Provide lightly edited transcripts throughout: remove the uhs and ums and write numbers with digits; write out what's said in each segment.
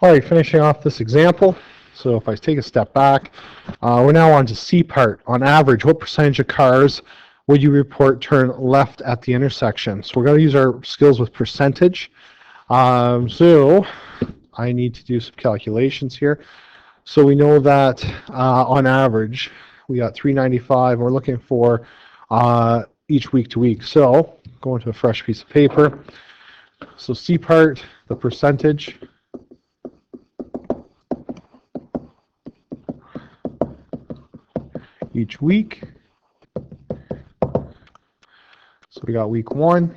All right, finishing off this example. So if I take a step back, we're now on to C part. On average, what percentage of cars would you report turn left at the intersection? So we're going to use our skills with percentage. So I need to do some calculations here. So we know that on average, we got 395. We're looking for each week to week. So go into a fresh piece of paper. So C part, the percentage. Each week. So we got week 1,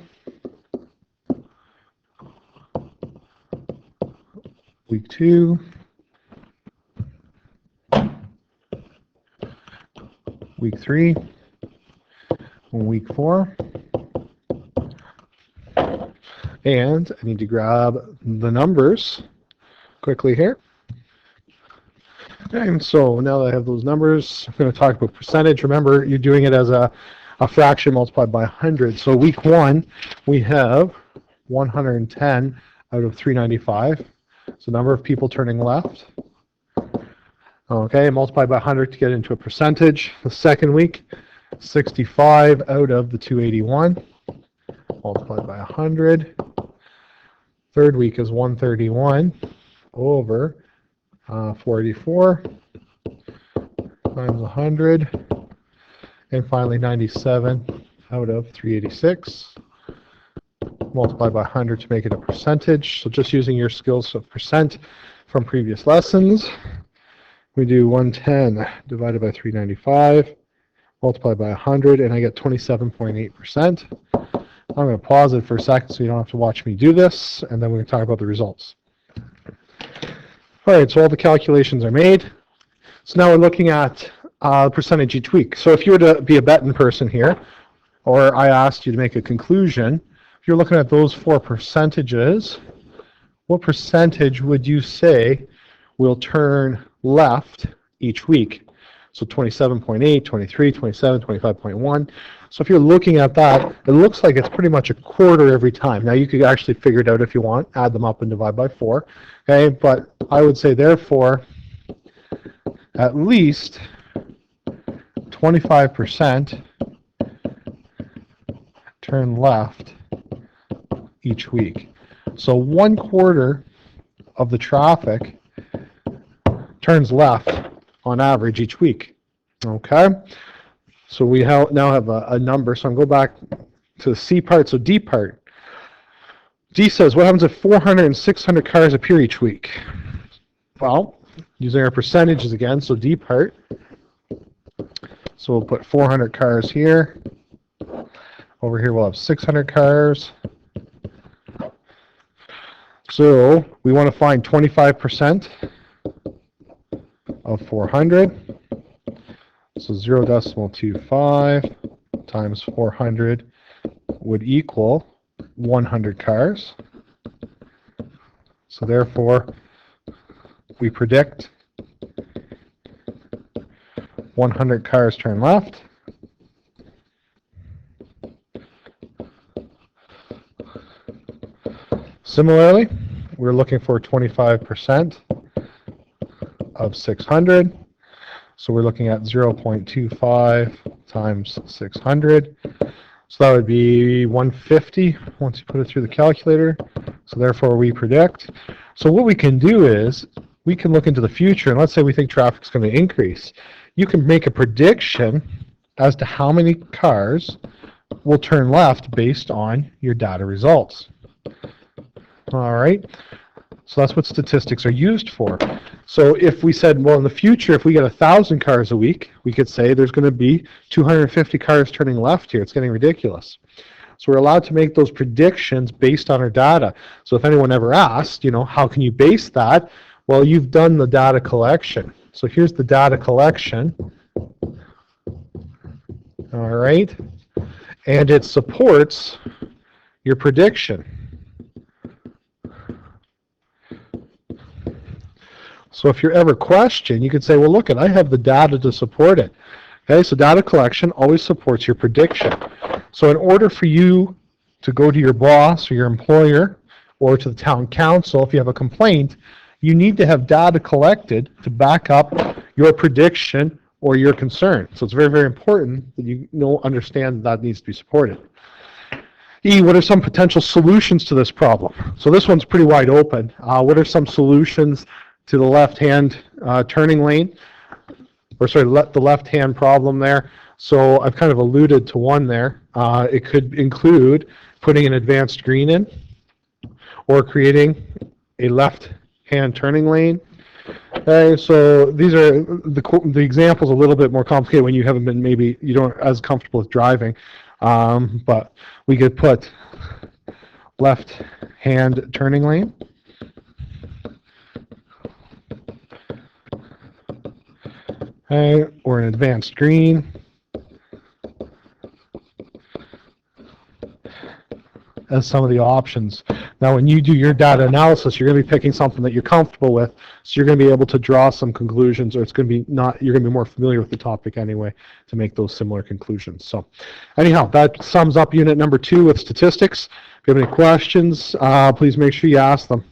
week 2, week 3, and week 4. And I need to grab the numbers quickly here. And so now that I have those numbers, I'm going to talk about percentage. Remember, you're doing it as a fraction multiplied by 100. So week 1, we have 110 out of 395. So number of people turning left. Okay, multiplied by 100 to get into a percentage. The second week, 65 out of the 281. Multiplied by 100. Third week is 131 over 484 times 100, and finally 97 out of 386, multiplied by 100 to make it a percentage. So just using your skills of percent from previous lessons, we do 110 divided by 395, multiplied by 100, and I get 27.8%. I'm going to pause it for a second so you don't have to watch me do this, and then we're going to talk about the results. All right, so all the calculations are made. So now we're looking at percentage each week. So if you were to be a betting person here, or I asked you to make a conclusion, if you're looking at those 4 percentages, what percentage would you say will turn left each week? So 27.8, 23, 27, 25.1. So if you're looking at that, it looks like it's pretty much a quarter every time. Now you could actually figure it out if you want, add them up and divide by 4. Okay, but I would say therefore at least 25% turn left each week. So 1/4 of the traffic turns left on average each week. Okay, so we now have a number. So I'm going to go back to the C part. So D part. D says, what happens if 400 and 600 cars appear each week? Well, using our percentages again, so D part. So we'll put 400 cars here. Over here we'll have 600 cars. So we want to find 25% of 400. So 0.25 times 400 would equal 100 cars. So therefore, we predict 100 cars turn left. Similarly, we're looking for 25% of 600. So we're looking at 0.25 times 600. So that would be 150 once you put it through the calculator. So therefore we predict. So what we can do is we can look into the future, and let's say we think traffic's going to increase. You can make a prediction as to how many cars will turn left based on your data results. All right. So that's what statistics are used for. So if we said, well, in the future, if we get 1,000 cars a week, we could say there's going to be 250 cars turning left here. It's getting ridiculous. So we're allowed to make those predictions based on our data. So if anyone ever asked, how can you base that? Well, you've done the data collection. So here's the data collection. All right. And it supports your prediction. So if you're ever questioned, you could say, well, look, I have the data to support it. Okay, so data collection always supports your prediction. So in order for you to go to your boss or your employer or to the town council, if you have a complaint, you need to have data collected to back up your prediction or your concern. So it's very, very important that you understand that needs to be supported. E, what are some potential solutions to this problem? So this one's pretty wide open. What are some solutions to the left-hand turning lane? Or sorry, the left-hand problem there. So I've kind of alluded to one there. It could include putting an advanced green in, or creating a left-hand turning lane. Okay, so these are the examples a little bit more complicated when you haven't been, maybe you don't as comfortable with driving, but we could put left-hand turning lane. Okay, or an advanced green. As some of the options. Now, when you do your data analysis, you're going to be picking something that you're comfortable with, so you're going to be able to draw some conclusions, or it's going to be you're going to be more familiar with the topic anyway to make those similar conclusions. So, anyhow, that sums up unit number 2 with statistics. If you have any questions, please make sure you ask them.